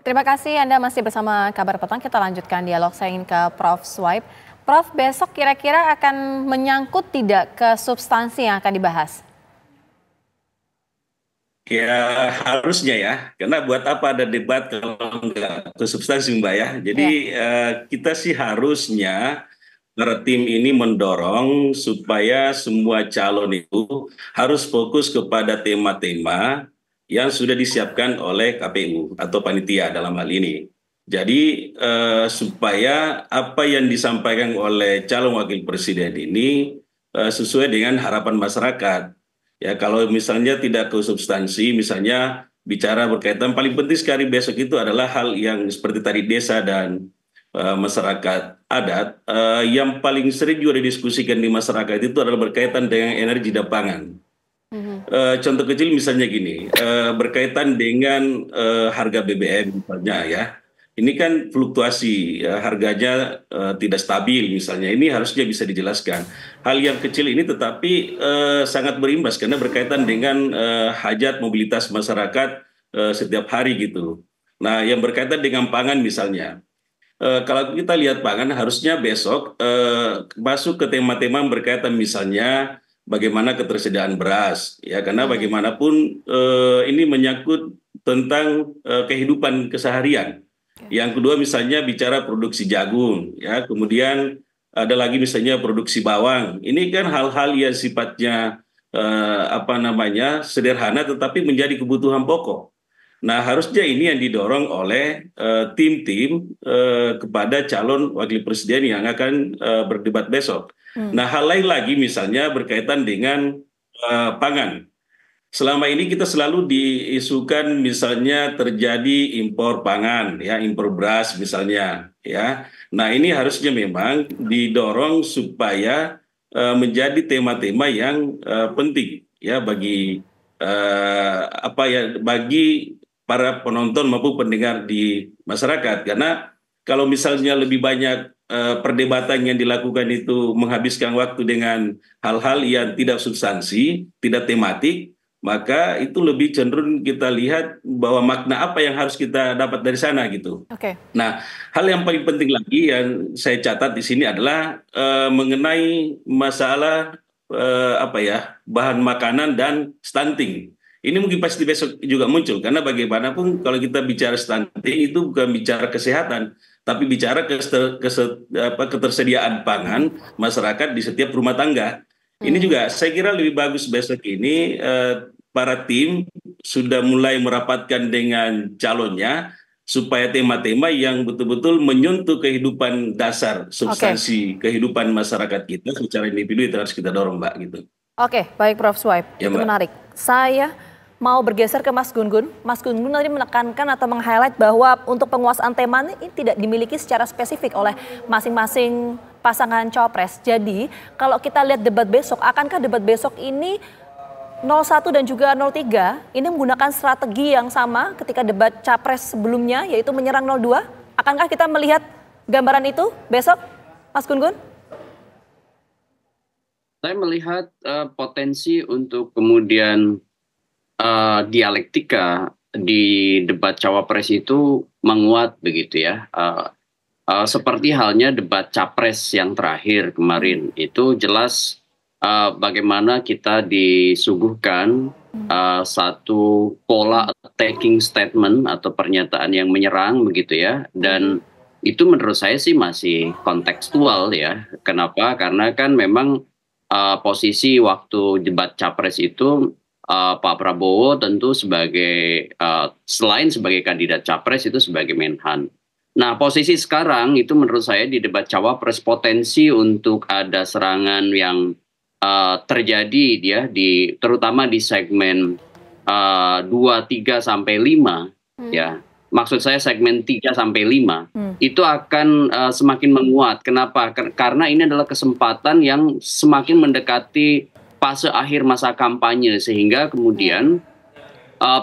Terima kasih Anda masih bersama Kabar Petang. Kita lanjutkan dialog, saya ingin ke Prof. Swaib. Prof, besok kira-kira akan menyangkut tidak ke substansi yang akan dibahas? Ya harusnya ya, karena buat apa ada debat kalau nggak ke substansi Mbak ya. Jadi Ya. kita sih harusnya para tim ini mendorong supaya semua calon itu harus fokus kepada tema-tema yang sudah disiapkan oleh KPU atau panitia dalam hal ini. Jadi supaya apa yang disampaikan oleh calon wakil presiden ini sesuai dengan harapan masyarakat. Ya, kalau misalnya tidak ke substansi, misalnya bicara berkaitan paling penting sekali besok itu adalah hal yang seperti tadi desa dan masyarakat adat, yang paling sering juga didiskusikan di masyarakat itu adalah berkaitan dengan energi dan pangan. Mhm. Contoh kecil misalnya gini, berkaitan dengan harga BBM misalnya ya. Ini kan fluktuasi, ya, harganya tidak stabil misalnya. Ini harusnya bisa dijelaskan. Hal yang kecil ini tetapi sangat berimbas karena berkaitan dengan hajat mobilitas masyarakat setiap hari gitu. Nah, yang berkaitan dengan pangan misalnya. Kalau kita lihat pangan harusnya besok masuk ke tema-tema yang berkaitan misalnya bagaimana ketersediaan beras ya karena Mhm. bagaimanapun ini menyangkut tentang kehidupan keseharian. Oke. Yang kedua misalnya bicara produksi jagung ya kemudian ada lagi misalnya produksi bawang. Ini kan hal-hal yang sifatnya apa namanya sederhana tetapi menjadi kebutuhan pokok. Nah, harusnya ini yang didorong oleh tim-tim kepada calon wakil presiden yang akan berdebat besok. Hmm. Nah, hal lain lagi misalnya berkaitan dengan pangan. Selama ini kita selalu diisukan misalnya terjadi impor pangan, ya impor beras misalnya, ya. Nah, ini harusnya memang didorong supaya menjadi tema-tema yang penting, ya bagi apa ya bagi para penonton maupun pendengar di masyarakat. Karena kalau misalnya lebih banyak perdebatan yang dilakukan itu menghabiskan waktu dengan hal-hal yang tidak substansi, tidak tematik, maka itu lebih cenderung kita lihat bahwa makna apa yang harus kita dapat dari sana gitu. Oke. Nah, hal yang paling penting lagi yang saya catat di sini adalah mengenai masalah apa ya bahan makanan dan stunting. Ini mungkin pasti besok juga muncul karena bagaimanapun kalau kita bicara stunting itu bukan bicara kesehatan, tapi bicara ketersediaan pangan masyarakat di setiap rumah tangga. Ini Hmm. juga saya kira lebih bagus besok ini para tim sudah mulai merapatkan dengan calonnya supaya tema-tema yang betul-betul menyentuh kehidupan dasar, Oke. substansi kehidupan masyarakat kita secara individu itu harus kita dorong, Mbak, gitu. Oke, baik Prof. Swaib, Ya, itu Mbak. menarik. Saya mau bergeser ke Mas Gun-Gun. Mas Gun-Gun tadi menekankan atau meng-highlight bahwa untuk penguasaan tema ini tidak dimiliki secara spesifik oleh masing-masing pasangan cawapres. Jadi kalau kita lihat debat besok, akankah debat besok ini 01 dan juga 03 ini menggunakan strategi yang sama ketika debat capres sebelumnya, yaitu menyerang 02? Akankah kita melihat gambaran itu besok, Mas Gun-Gun? Saya melihat potensi untuk kemudian dialektika di debat cawapres itu menguat begitu ya. Seperti halnya debat capres yang terakhir kemarin itu jelas bagaimana kita disuguhkan satu pola attacking statement atau pernyataan yang menyerang begitu ya, dan itu menurut saya sih masih kontekstual ya. Kenapa? Karena kan memang posisi waktu debat capres itu Pak Prabowo tentu sebagai selain sebagai kandidat capres itu sebagai menhan. Nah, posisi sekarang itu menurut saya di debat cawapres potensi untuk ada serangan yang terjadi ya terutama di segmen 2, 3 sampai 5 ya. Maksud saya segmen 3 sampai 5 itu akan semakin menguat. Kenapa? Karena ini adalah kesempatan yang semakin mendekati fase akhir masa kampanye sehingga kemudian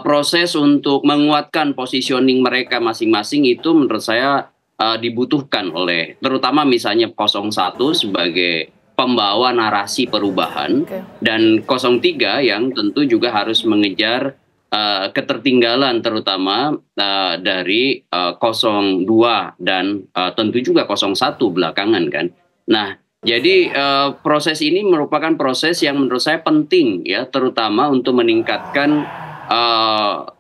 proses untuk menguatkan positioning mereka masing-masing itu menurut saya dibutuhkan oleh terutama misalnya 01 sebagai pembawa narasi perubahan Oke. dan 03 yang tentu juga harus mengejar ketertinggalan terutama dari 02 dan tentu juga 01 belakangan kan. Nah, jadi proses ini merupakan proses yang menurut saya penting ya, terutama untuk meningkatkan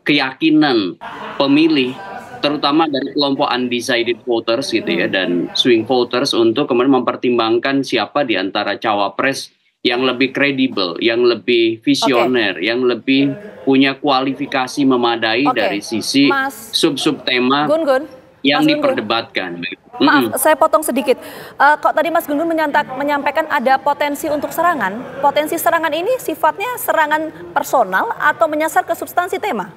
keyakinan pemilih, terutama dari kelompok undecided voters gitu ya, dan swing voters untuk kemudian mempertimbangkan siapa di antara cawapres yang lebih kredibel, yang lebih visioner, yang lebih punya kualifikasi memadai dari sisi sub-sub tema yang diperdebatkan. Maaf, saya potong sedikit. Kok tadi Mas Gun Gun menyampaikan ada potensi untuk serangan? Potensi serangan ini sifatnya serangan personal atau menyasar ke substansi tema?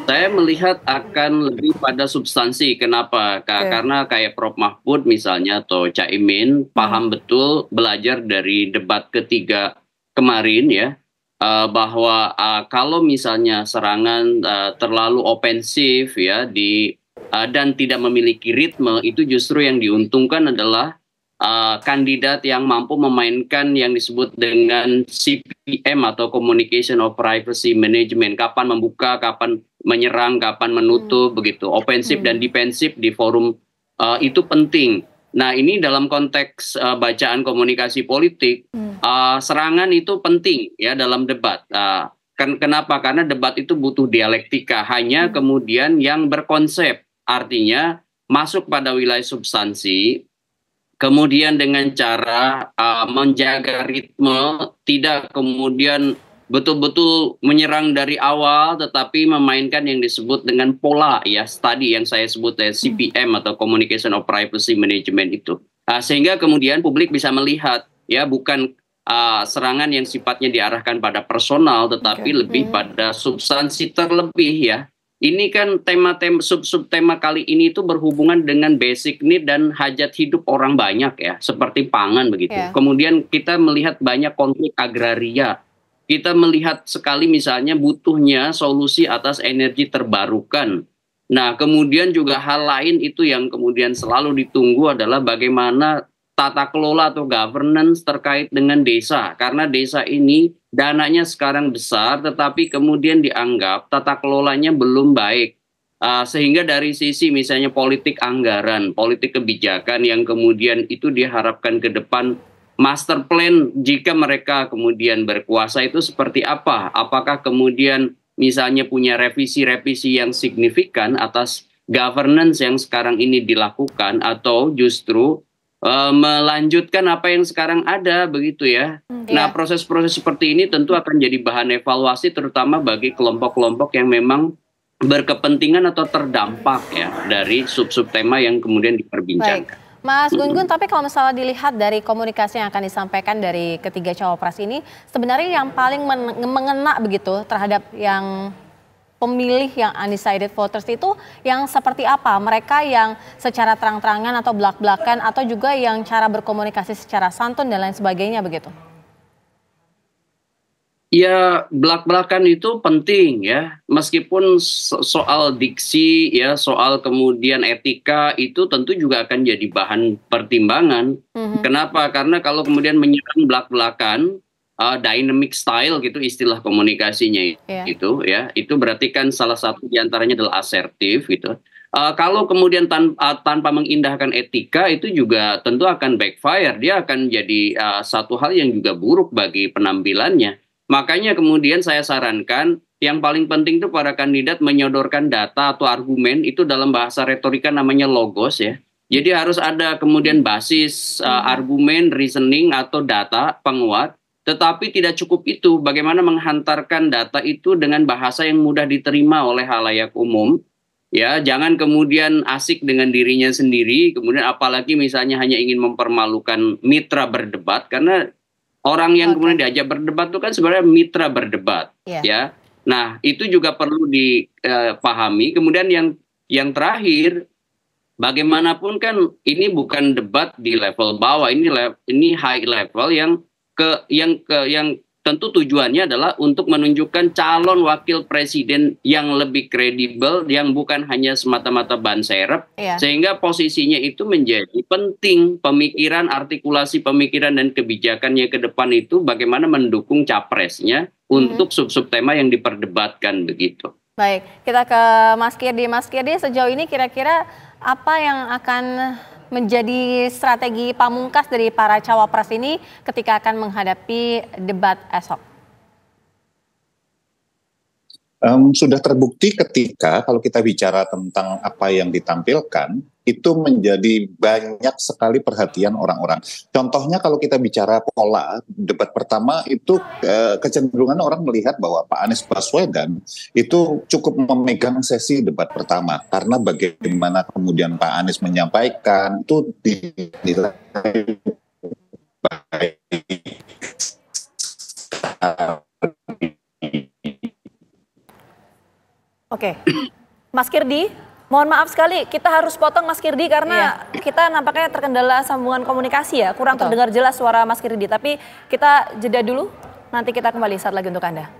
Saya melihat akan lebih pada substansi. Kenapa? Karena kayak Prof. Mahfud misalnya atau Caimin paham betul belajar dari debat ketiga kemarin ya, bahwa kalau misalnya serangan terlalu ofensif ya dan tidak memiliki ritme, itu justru yang diuntungkan adalah kandidat yang mampu memainkan yang disebut dengan CPM atau Communication of Privacy Management. Kapan membuka, kapan menyerang, kapan menutup, begitu. Ofensif dan defensif di forum itu penting. Nah, ini dalam konteks bacaan komunikasi politik, serangan itu penting ya dalam debat. Kenapa? Karena debat itu butuh dialektika, hanya kemudian yang berkonsep, artinya masuk pada wilayah substansi, kemudian dengan cara menjaga ritme, tidak kemudian betul-betul menyerang dari awal, tetapi memainkan yang disebut dengan pola ya, tadi yang saya sebut CPM atau Communication of Privacy Management itu. Sehingga kemudian publik bisa melihat ya, bukan serangan yang sifatnya diarahkan pada personal, tetapi lebih pada substansi terlebih ya. Ini kan tema-tema sub-sub tema kali ini itu berhubungan dengan basic need dan hajat hidup orang banyak ya, seperti pangan begitu. Kemudian kita melihat banyak konflik agraria. Kita melihat sekali misalnya butuhnya solusi atas energi terbarukan. Nah, kemudian juga hal lain itu yang kemudian selalu ditunggu adalah bagaimana tata kelola atau governance terkait dengan desa. Karena desa ini dananya sekarang besar, tetapi kemudian dianggap tata kelolanya belum baik. Sehingga dari sisi misalnya politik anggaran, politik kebijakan yang kemudian itu diharapkan ke depan, master plan jika mereka kemudian berkuasa itu seperti apa? Apakah kemudian misalnya punya revisi-revisi yang signifikan atas governance yang sekarang ini dilakukan, atau justru melanjutkan apa yang sekarang ada begitu ya. Nah, proses-proses seperti ini tentu akan jadi bahan evaluasi terutama bagi kelompok-kelompok yang memang berkepentingan atau terdampak ya dari sub-sub tema yang kemudian diperbincangkan. Baik. Mas Gun Gun, tapi kalau misalnya dilihat dari komunikasi yang akan disampaikan dari ketiga cawapres ini, sebenarnya yang paling mengena begitu terhadap yang pemilih yang undecided voters itu yang seperti apa? Mereka yang secara terang-terangan atau belak-belakan, atau juga yang cara berkomunikasi secara santun dan lain sebagainya begitu? Ya, belak-belakan itu penting ya, meskipun soal diksi ya, soal kemudian etika itu tentu juga akan jadi bahan pertimbangan. Kenapa? Karena kalau kemudian menyerang belak-belakan, dynamic style gitu istilah komunikasinya itu ya, itu berarti kan salah satu diantaranya adalah asertif gitu. Kalau kemudian tanpa mengindahkan etika, itu juga tentu akan backfire, dia akan jadi satu hal yang juga buruk bagi penampilannya. Makanya kemudian saya sarankan yang paling penting itu para kandidat menyodorkan data atau argumen, itu dalam bahasa retorika namanya logos ya. Jadi harus ada kemudian basis argumen, reasoning atau data penguat. Tetapi tidak cukup itu, bagaimana menghantarkan data itu dengan bahasa yang mudah diterima oleh halayak umum. Ya, jangan kemudian asik dengan dirinya sendiri, kemudian apalagi misalnya hanya ingin mempermalukan mitra berdebat, karena orang yang kemudian diajak berdebat itu kan sebenarnya mitra berdebat. Ya. Nah, itu juga perlu dipahami. Kemudian yang terakhir, bagaimanapun kan ini bukan debat di level bawah, ini high level yang tentu tujuannya adalah untuk menunjukkan calon wakil presiden yang lebih kredibel, yang bukan hanya semata-mata ban serep, sehingga posisinya itu menjadi penting. Pemikiran, artikulasi pemikiran dan kebijakannya ke depan itu bagaimana mendukung capresnya untuk sub-sub tema yang diperdebatkan begitu. Baik, kita ke Mas Kirdi. Mas Kirdi, sejauh ini kira-kira apa yang akan menjadi strategi pamungkas dari para cawapres ini ketika akan menghadapi debat esok? Sudah terbukti ketika kalau kita bicara tentang apa yang ditampilkan, itu menjadi banyak sekali perhatian orang-orang. Contohnya kalau kita bicara pola, debat pertama itu kecenderungan orang melihat bahwa Pak Anies Baswedan itu cukup memegang sesi debat pertama. Karena bagaimana kemudian Pak Anies menyampaikan, itu dinilai baik. Oke, Mas Kirdi, mohon maaf sekali kita harus potong Mas Kirdi karena kita nampaknya terkendala sambungan komunikasi ya, kurang terdengar jelas suara Mas Kirdi. Tapi kita jeda dulu, nanti kita kembali saat lagi untuk Anda.